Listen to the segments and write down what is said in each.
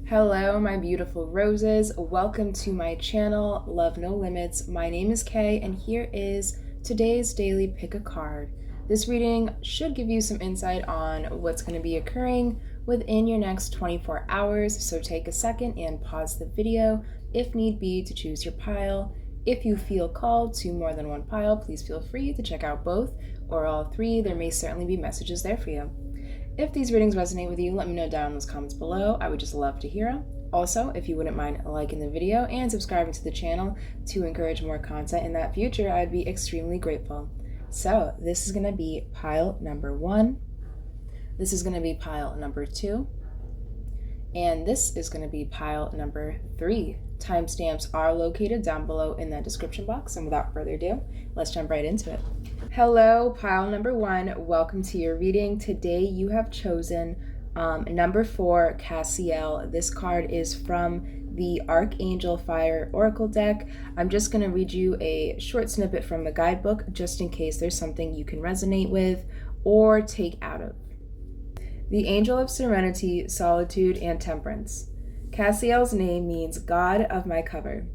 Hello, my beautiful roses. Welcome to my channel, Love No Limits. My name is Kay, and here is today's daily pick a card. This reading should give you some insight on what's going to be occurring within your next 24 hours, so take a second and pause the video if need be to choose your pile. If you feel called to more than one pile, please feel free to check out both or all three. There may certainly be messages there for you. If these readings resonate with you, let me know down in those comments below. I would just love to hear them. Also, if you wouldn't mind liking the video and subscribing to the channel to encourage more content in that future, I'd be extremely grateful. So this is going to be pile number 1. This is going to be pile number 2. And this is going to be pile number 3. Timestamps are located down below in that description box. And without further ado, let's jump right into it. Hello, pile number 1. Welcome to your reading. Today you have chosen number 4, Cashapp. This card is from the Archangel Fire Oracle deck. I'm just going to read you a short snippet from the guidebook just in case there's something you can resonate with or take out of. The Angel of Serenity, Solitude, and Temperance. Cashapp's name means God of my cover,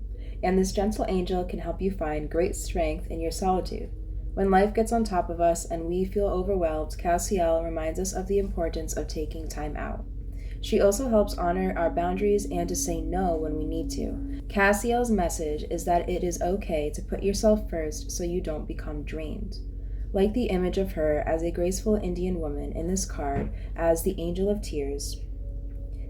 and this gentle angel can help you find great strength in your solitude. When life gets on top of us and we feel overwhelmed, Cashapp reminds us of the importance of taking time out. She also helps honor our boundaries and to say no when we need to. Cashapp's message is that it is okay to put yourself first so you don't become drained. Like the image of her as a graceful Indian woman in this card as the Angel of Tears,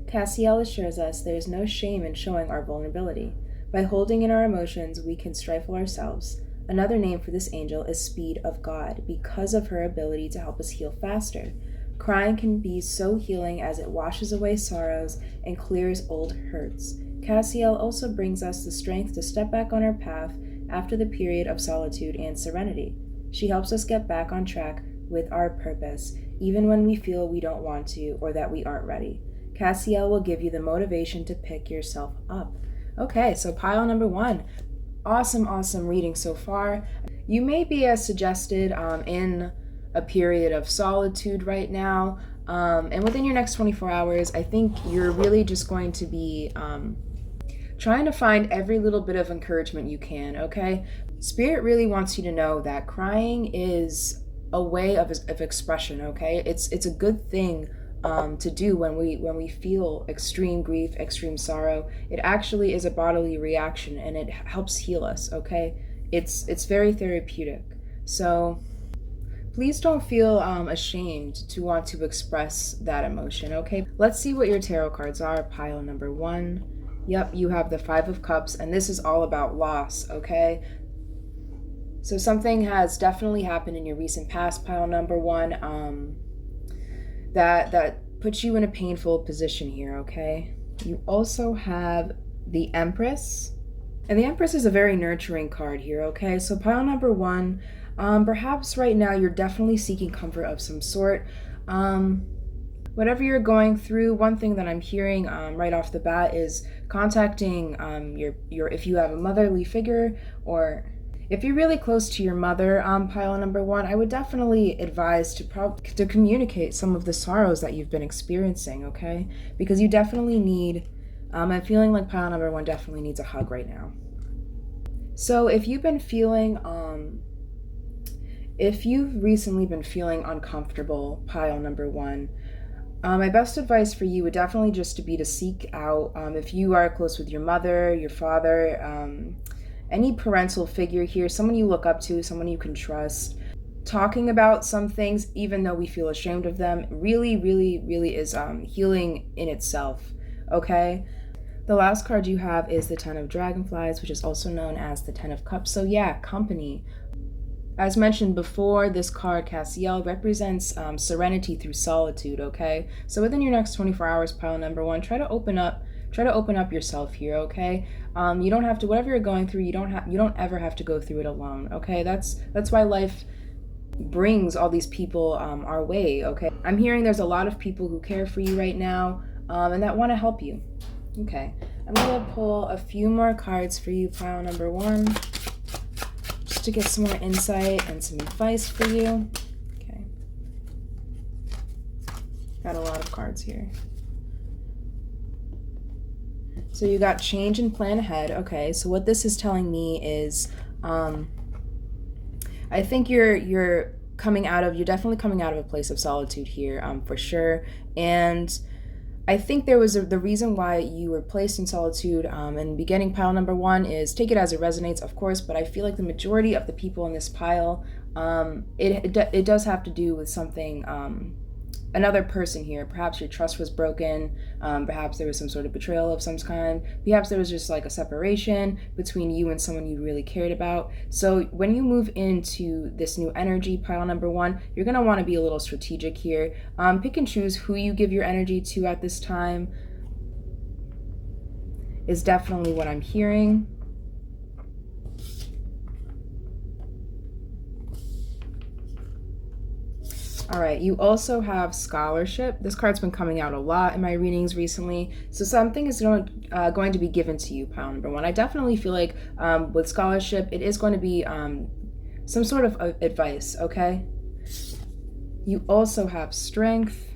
Cashapp assures us there is no shame in showing our vulnerability. By holding in our emotions, we can stifle ourselves. Another name for this angel is Speed of God because of her ability to help us heal faster. Crying can be so healing as it washes away sorrows and clears old hurts. Cashapp also brings us the strength to step back on our path after the period of solitude and serenity. She helps us get back on track with our purpose, even when we feel we don't want to or that we aren't ready. Cashapp will give you the motivation to pick yourself up. Okay, so pile number 1. Awesome reading so far. You may be as suggested in a period of solitude right now, and within your next 24 hours, I think you're really just going to be trying to find every little bit of encouragement you can, okay? Spirit really wants you to know that crying is a way of expression, okay? It's a good thing to do when we feel extreme grief, extreme sorrow. It actually is a bodily reaction and it helps heal us, okay? It's very therapeutic. So please don't feel ashamed to want to express that emotion, okay? Let's see what your tarot cards are. Pile number 1. Yep, you have the 5 of Cups, and this is all about loss, okay? So something has definitely happened in your recent past, pile number 1, that puts you in a painful position here, okay? You also have the Empress, and the Empress is a very nurturing card here, okay? So pile number 1, perhaps right now you're definitely seeking comfort of some sort. Whatever you're going through, one thing that I'm hearing right off the bat is contacting your if you have a motherly figure, or if you're really close to your mother, pile number 1, I would definitely advise to communicate some of the sorrows that you've been experiencing, okay? Because you definitely need, I'm feeling like pile number 1 definitely needs a hug right now. So if you've been feeling, if you've recently been feeling uncomfortable, pile number 1, my best advice for you would definitely just to be to seek out, if you are close with your mother, your father, any parental figure here, someone you look up to, someone you can trust. Talking about some things, even though we feel ashamed of them, really is healing in itself, okay? The last card you have is the 10 of Dragonflies, which is also known as the 10 of Cups. So yeah, company. As mentioned before, this card, Cashapp, represents serenity through solitude, okay? So within your next 24 hours, pile number 1, try to open up yourself here, okay? You don't have to, whatever you're going through, you don't ever have to go through it alone, okay? That's why life brings all these people our way, okay? I'm hearing there's a lot of people who care for you right now, and that want to help you. Okay, I'm gonna pull a few more cards for you, pile number 1, just to get some more insight and some advice for you. Okay, got a lot of cards here. So you got change and plan ahead. Okay, so what this is telling me is, I think you're definitely coming out of a place of solitude here, for sure. And I think there was the reason why you were placed in solitude, and beginning pile number one is, take it as it resonates, of course, but I feel like the majority of the people in this pile, it does have to do with something, another person here. Perhaps your trust was broken, perhaps there was some sort of betrayal of some kind, perhaps there was just like a separation between you and someone you really cared about. So when you move into this new energy, pile number one, you're going to want to be a little strategic here. Pick and choose who you give your energy to at this time is definitely what I'm hearing. All right, you also have scholarship. This card's been coming out a lot in my readings recently. So something is going to be given to you, pile number one. I definitely feel like with scholarship, it is going to be some sort of advice, okay? You also have strength.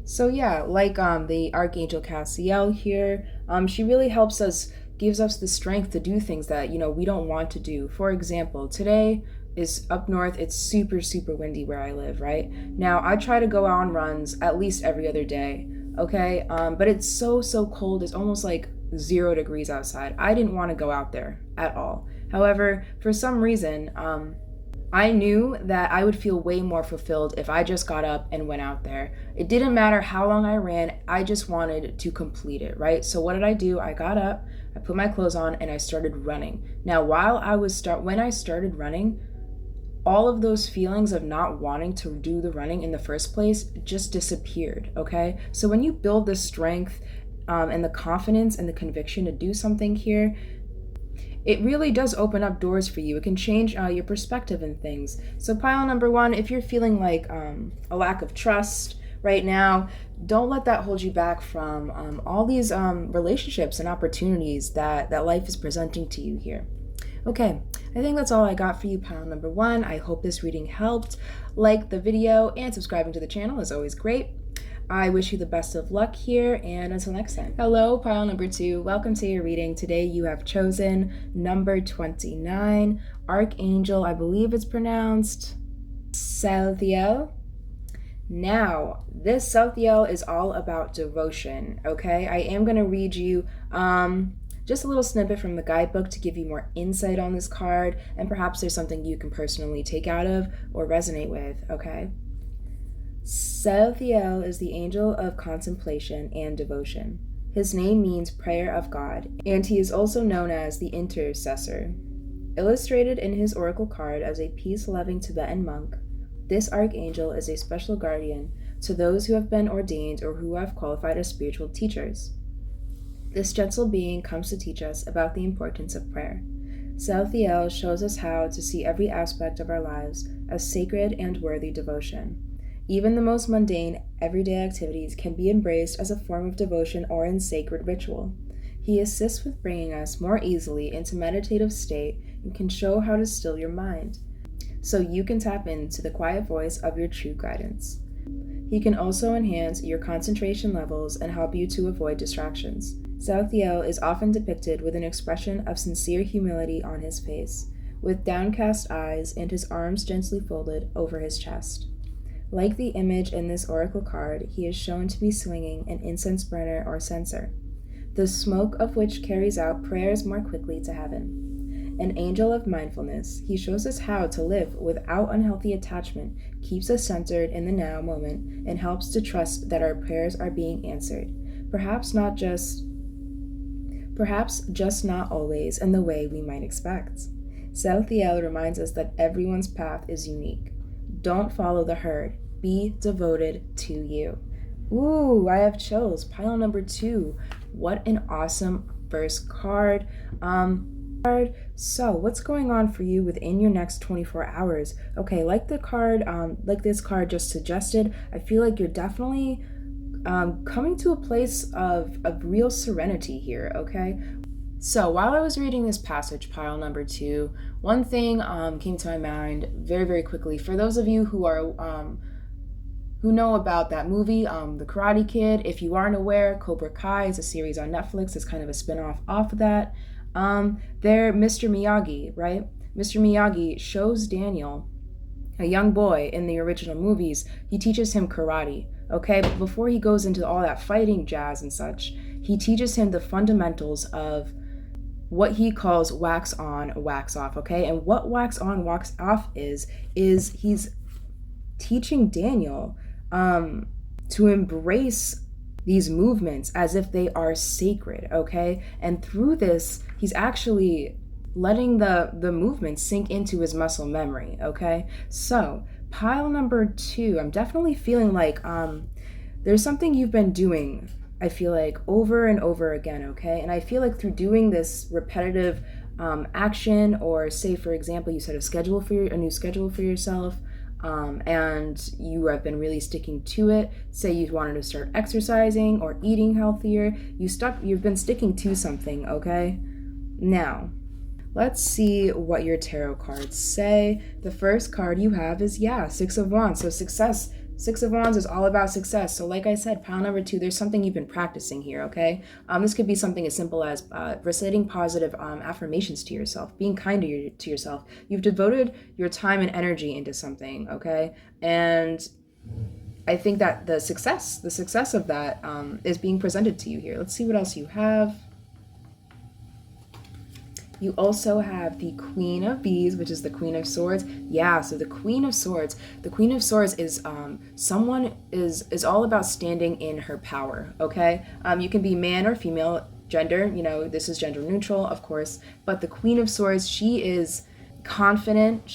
So yeah, like the Archangel Cassiel here, she really helps us, gives us the strength to do things that, we don't want to do. For example, today is up north, it's super windy where I live, right? Now I try to go out on runs at least every other day, okay? But it's so cold, it's almost like 0 degrees outside. I didn't want to go out there at all. However, for some reason, I knew that I would feel way more fulfilled if I just got up and went out there. It didn't matter how long I ran, I just wanted to complete it, right? So what did I do? I got up, I put my clothes on, and I started running. Now, when I started running, all of those feelings of not wanting to do the running in the first place just disappeared, okay? So when you build the strength and the confidence and the conviction to do something here, it really does open up doors for you. It can change your perspective in things. So pile number one, if you're feeling like a lack of trust right now, don't let that hold you back from all these relationships and opportunities that life is presenting to you here. Okay, I think that's all I got for you, pile number one. I hope this reading helped. Like the video and subscribing to the channel is always great. I wish you the best of luck here, and until next time. Hello, pile number two. Welcome to your reading. Today you have chosen number 29, Archangel, I believe it's pronounced Salthiel. Now, this Salthiel is all about devotion, okay? I am going to read you just a little snippet from the guidebook to give you more insight on this card, and perhaps there's something you can personally take out of or resonate with, okay? Salthiel is the angel of contemplation and devotion. His name means prayer of God, and he is also known as the intercessor. Illustrated in his oracle card as a peace-loving Tibetan monk, this archangel is a special guardian to those who have been ordained or who have qualified as spiritual teachers. This gentle being comes to teach us about the importance of prayer. Salthiel shows us how to see every aspect of our lives as sacred and worthy devotion. Even the most mundane, everyday activities can be embraced as a form of devotion or in sacred ritual. He assists with bringing us more easily into meditative state and can show how to still your mind, so you can tap into the quiet voice of your true guidance. He can also enhance your concentration levels and help you to avoid distractions. Salthiel is often depicted with an expression of sincere humility on his face, with downcast eyes and his arms gently folded over his chest. Like the image in this oracle card, he is shown to be swinging an incense burner or censer, the smoke of which carries out prayers more quickly to heaven. An angel of mindfulness, he shows us how to live without unhealthy attachment, keeps us centered in the now moment, and helps to trust that our prayers are being answered, perhaps just not always in the way we might expect. Salthiel reminds us that everyone's path is unique. Don't follow the herd. Be devoted to you. Ooh, I have chills. Pile number two. What an awesome first card. So what's going on for you within your next 24 hours? Okay, like this card just suggested, I feel like you're definitely coming to a place of real serenity here, okay? So while I was reading this passage, pile number two, one thing came to my mind very quickly. For those of you who who know about that movie, The Karate Kid. If you aren't aware, Cobra Kai is a series on Netflix. It's kind of a spin-off off of that. They're Mr. Miyagi, right? Mr. Miyagi shows Daniel, a young boy in the original movies, he teaches him karate, okay? But before he goes into all that fighting jazz and such, he teaches him the fundamentals of what he calls wax on, wax off, okay? And what wax on, wax off is he's teaching Daniel to embrace these movements as if they are sacred, okay? And through this, he's actually letting the movement sink into his muscle memory, okay? So pile number 2, I'm definitely feeling like there's something you've been doing, I feel like, over and over again, okay? And I feel like through doing this repetitive action, or say, for example, you set a new schedule for yourself, and you have been really sticking to it. Say you wanted to start exercising or eating healthier. You've been sticking to something, okay? Now, let's see what your tarot cards say. The first card you have is, Six of Wands. So success. Six of Wands is all about success. So like I said, pile number 2, there's something you've been practicing here, okay? This could be something as simple as reciting positive affirmations to yourself, being kind to yourself. You've devoted your time and energy into something, okay? And I think that the success of that is being presented to you here. Let's see what else you have. You also have the Queen of Bees, which is the Queen of Swords. Yeah, so the Queen of Swords is someone is all about standing in her power, okay? You can be man or female gender, this is gender neutral, of course, but the Queen of Swords, she is confident,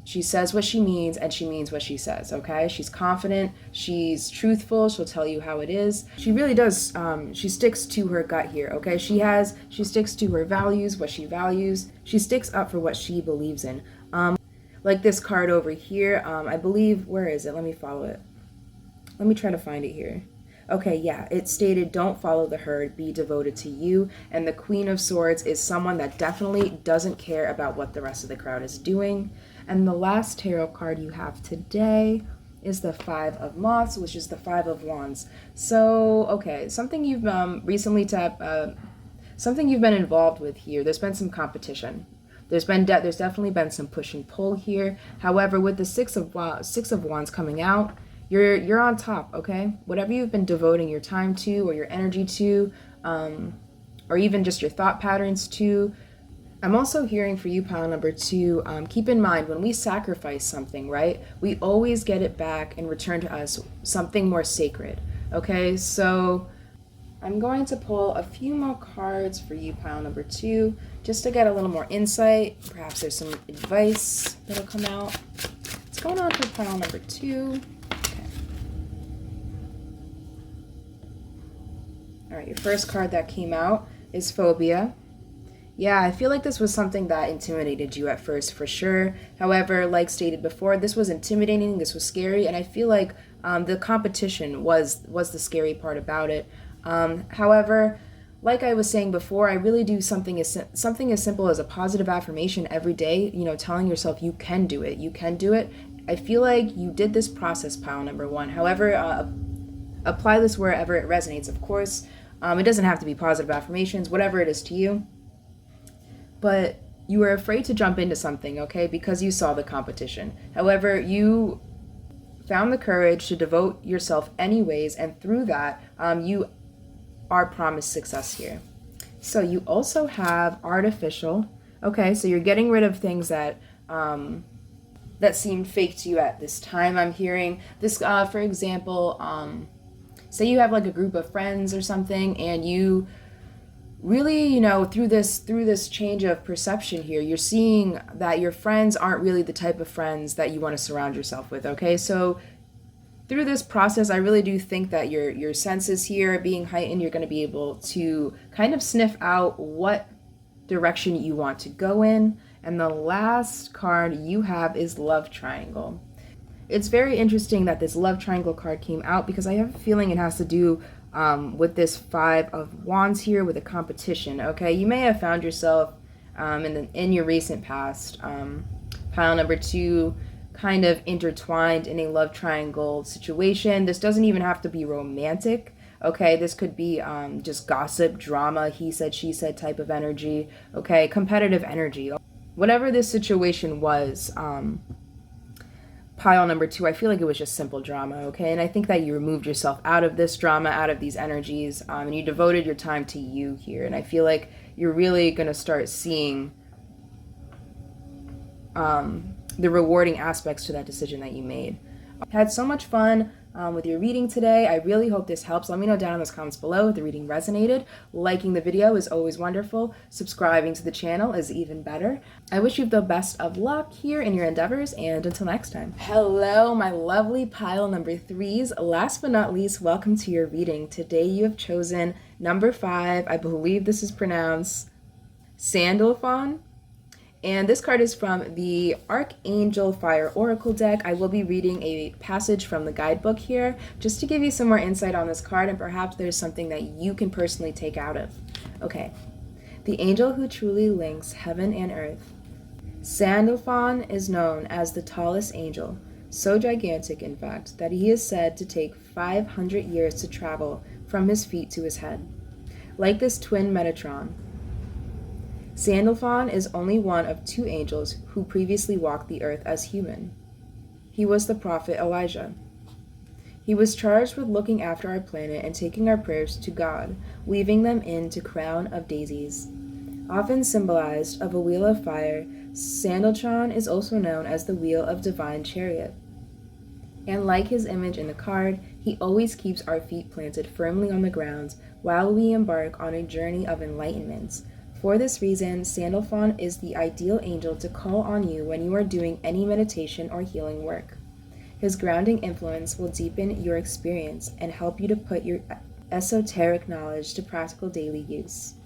she says what she means, and she means what she says, okay? She's confident, she's truthful, she'll tell you how it is. She really does, she sticks to her gut here, okay? She sticks to her values, what she values. She sticks up for what she believes in. Like this card over here, I believe, where is it? Let me follow it. Let me try to find it here. Okay, yeah, it stated, don't follow the herd, be devoted to you. And the Queen of Swords is someone that definitely doesn't care about what the rest of the crowd is doing. And the last tarot card you have today is the Five of Moths, which is the Five of Wands. So, okay, something you've recently something you've been involved with here. There's been some competition. There's definitely been some push and pull here. However, with the Six of Wands coming out, you're on top, okay? Whatever you've been devoting your time to, or your energy to, or even just your thought patterns to. I'm also hearing for you, pile number 2, keep in mind, when we sacrifice something, right, we always get it back in return to us, something more sacred, okay? So I'm going to pull a few more cards for you, pile number 2, just to get a little more insight. Perhaps there's some advice that'll come out. What's going on for pile number 2? Okay. All right, your first card that came out is Phobia. Yeah, I feel like this was something that intimidated you at first, for sure. However, like stated before, this was intimidating, this was scary, and I feel like the competition was the scary part about it. However, like I was saying before, I really do something as simple as a positive affirmation every day, telling yourself you can do it, you can do it. I feel like you did this process, pile number 1. However, apply this wherever it resonates, of course. It doesn't have to be positive affirmations, whatever it is to you. But you were afraid to jump into something, okay, because you saw the competition. However, you found the courage to devote yourself anyways, and through that, you are promised success here. So you also have Artificial. Okay, so you're getting rid of things that that seemed fake to you at this time. I'm hearing this, for example, say you have like a group of friends or something, and you really, through this change of perception here, you're seeing that your friends aren't really the type of friends that you want to surround yourself with, okay? So through this process, I really do think that your senses here are being heightened. You're going to be able to kind of sniff out what direction you want to go in. And the last card you have is Love Triangle. It's very interesting that this Love Triangle card came out, because I have a feeling it has to do with this Five of Wands here, with a competition, okay? You may have found yourself in your recent past, pile number 2, kind of intertwined in a love triangle situation. This doesn't even have to be romantic. Okay, this could be just gossip, drama, he said, she said type of energy. Okay, competitive energy. Whatever this situation was, pile number 2, I feel like it was just simple drama, okay? And I think that you removed yourself out of this drama, out of these energies, and you devoted your time to you here. And I feel like you're really going to start seeing the rewarding aspects to that decision that you made. I had so much fun with your reading today. I really hope this helps. Let me know down in the comments below if the reading resonated. Liking the video is always wonderful. Subscribing to the channel is even better. I wish you the best of luck here in your endeavors, and until next time. Hello, my lovely pile number 3s. Last but not least, welcome to your reading. Today you have chosen number 5. I believe this is pronounced Sandalphon. And this card is from the Archangel Fire Oracle deck. I will be reading a passage from the guidebook here just to give you some more insight on this card, and perhaps there's something that you can personally take out of. Okay. The angel who truly links heaven and earth. Sandalphon is known as the tallest angel, so gigantic in fact that he is said to take 500 years to travel from his feet to his head. Like this twin Metatron, Sandalphon is only one of 2 angels who previously walked the earth as human. He was the prophet Elijah. He was charged with looking after our planet and taking our prayers to God, weaving them into crown of daisies. Often symbolized of a wheel of fire, Sandalphon is also known as the wheel of divine chariot. And like his image in the card, he always keeps our feet planted firmly on the ground while we embark on a journey of enlightenment. For this reason, Sandalphon is the ideal angel to call on you when you are doing any meditation or healing work. His grounding influence will deepen your experience and help you to put your esoteric knowledge to practical daily use.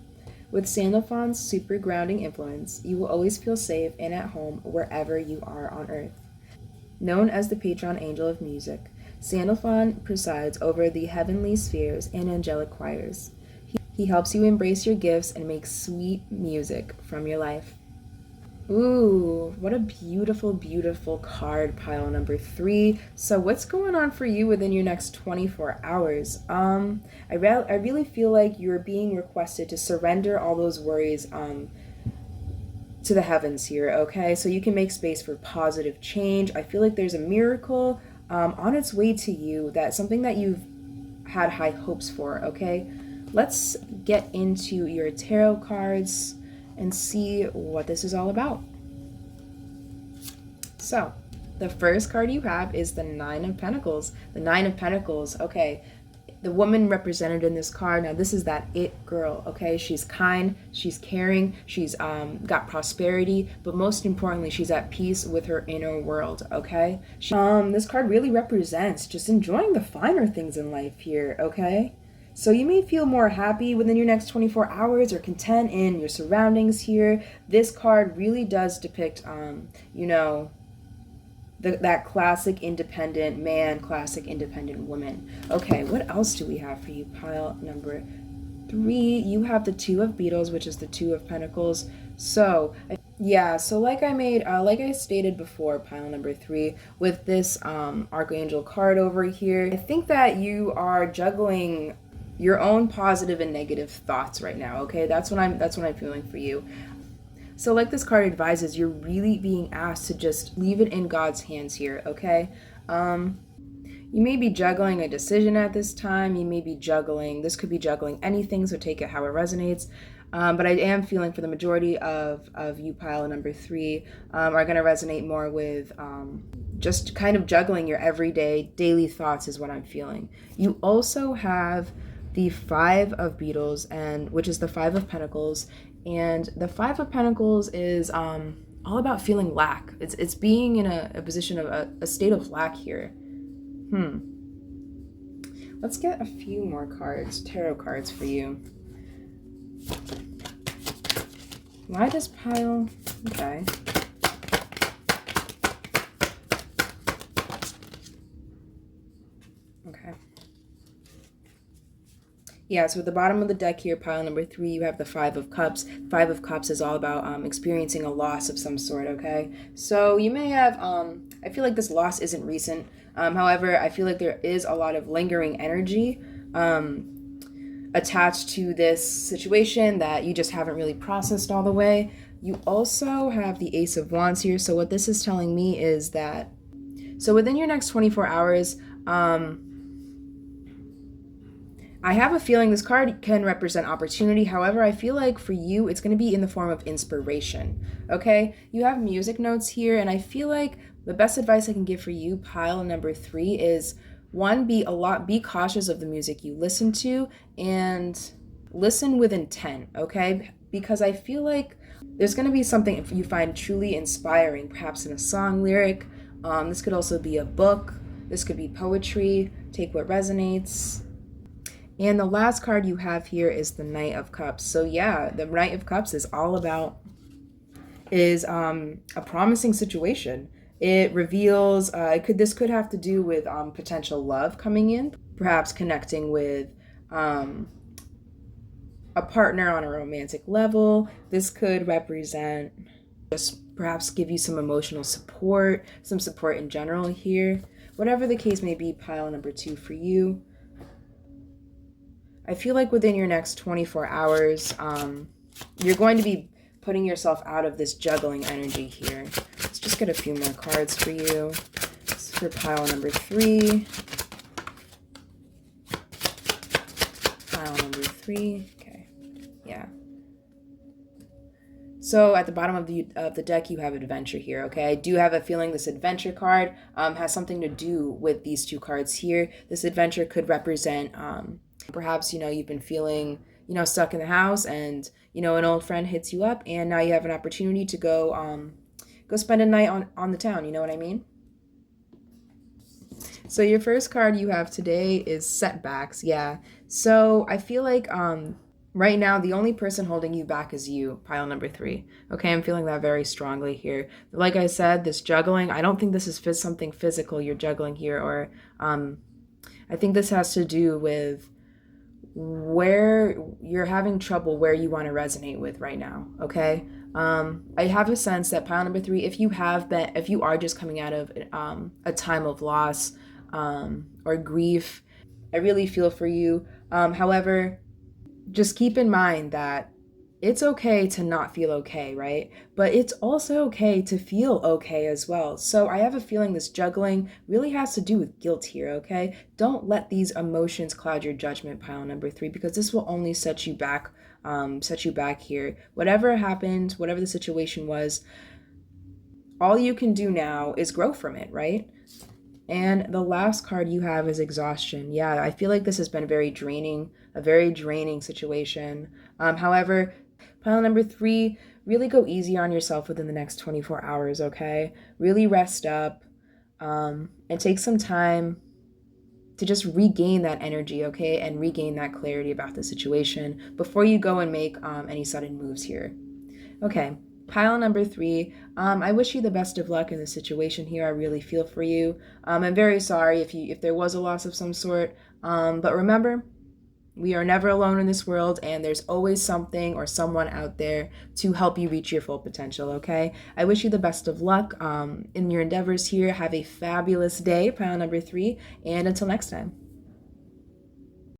With Sandalphon's super grounding influence, you will always feel safe and at home wherever you are on Earth. Known as the patron angel of music, Sandalphon presides over the heavenly spheres and angelic choirs. He helps you embrace your gifts and make sweet music from your life. Ooh, what a beautiful, beautiful card, pile number 3. So what's going on for you within your next 24 hours? I really feel like you're being requested to surrender all those worries to the heavens here, okay? So you can make space for positive change. I feel like there's a miracle on its way to you, that's something that you've had high hopes for, okay? Let's get into your tarot cards and see what this is all about. So, the first card you have is the 9 of Pentacles. The 9 of Pentacles, okay. The woman represented in this card, now this is that it girl, okay? She's kind, she's caring, she's got prosperity, but most importantly, she's at peace with her inner world, okay? This card really represents just enjoying the finer things in life here, okay? So you may feel more happy within your next 24 hours or content in your surroundings here. This card really does depict, you know, that classic independent man, classic independent woman. Okay, what else do we have for you? Pile number 3, you have the 2 of Beetles, which is the 2 of Pentacles. So, yeah, so like I stated before, pile number 3, with this Archangel card over here, I think that you are juggling your own positive and negative thoughts right now, okay? That's what I'm feeling for you. So like this card advises, you're really being asked to just leave it in God's hands here, okay? You may be juggling a decision at this time. You may be juggling, this could be juggling anything, so take it how it resonates. But I am feeling for the majority of you, pile number 3, are going to resonate more with just kind of juggling your everyday, daily thoughts is what I'm feeling. You also have the 5 of Beetles, and which is the 5 of Pentacles, and the 5 of Pentacles is all about feeling lack. It's being in a position of a state of lack here. Let's get a few more cards, tarot cards for you. Why this pile? Okay. Okay. Yeah, so at the bottom of the deck here, pile number 3, you have the Five of Cups. Five of Cups is all about experiencing a loss of some sort, okay? So you may have, I feel like this loss isn't recent. However, I feel like there is a lot of lingering energy attached to this situation that you just haven't really processed all the way. You also have the Ace of Wands here. So what this is telling me is that, so within your next 24 hours, I have a feeling this card can represent opportunity. However, I feel like for you, it's going to be in the form of inspiration. Okay? You have music notes here, and I feel like the best advice I can give for you, pile number 3, is one, be cautious of the music you listen to and listen with intent, okay? Because I feel like there's going to be something you find truly inspiring, perhaps in a song lyric. This could also be a book. This could be poetry. Take what resonates. And the last card you have here is the Knight of Cups. So yeah, the Knight of Cups is all about a promising situation. It reveals this could have to do with potential love coming in, perhaps connecting with a partner on a romantic level. This could represent just perhaps give you some emotional support, some support in general here. Whatever the case may be, pile number 2 for you. I feel like within your next 24 hours, you're going to be putting yourself out of this juggling energy here. Let's just get a few more cards for you. This is for pile number 3. Pile number 3. Okay. Yeah. So at the bottom of the deck, you have adventure here, okay? I do have a feeling this adventure card has something to do with these 2 cards here. This adventure could represent perhaps, you've been feeling, stuck in the house, and, an old friend hits you up, and now you have an opportunity to go spend a night on the town. You know what I mean? So your first card you have today is setbacks. Yeah. So I feel like right now the only person holding you back is you, pile number 3. Okay, I'm feeling that very strongly here. Like I said, this juggling, I don't think this is something physical you're juggling here, or I think this has to do with where you're having trouble, where you want to resonate with right now, okay? I have a sense that pile number 3, if you are just coming out of a time of loss or grief, I really feel for you. However, just keep in mind that it's okay to not feel okay, right? But it's also okay to feel okay as well. So I have a feeling this juggling really has to do with guilt here, okay? Don't let these emotions cloud your judgment, pile number 3, because this will only set you back here. Whatever happened, whatever the situation was, all you can do now is grow from it, right? And the last card you have is exhaustion. Yeah, I feel like this has been a very draining situation. However, pile number 3, really go easy on yourself within the next 24 hours, okay? Really rest up and take some time to just regain that energy, okay? And regain that clarity about the situation before you go and make any sudden moves here. Okay, pile number 3, I wish you the best of luck in the situation here. I really feel for you. I'm very sorry if there was a loss of some sort, but remember, we are never alone in this world, and there's always something or someone out there to help you reach your full potential, okay? I wish you the best of luck in your endeavors here. Have a fabulous day, pile number 3, and until next time.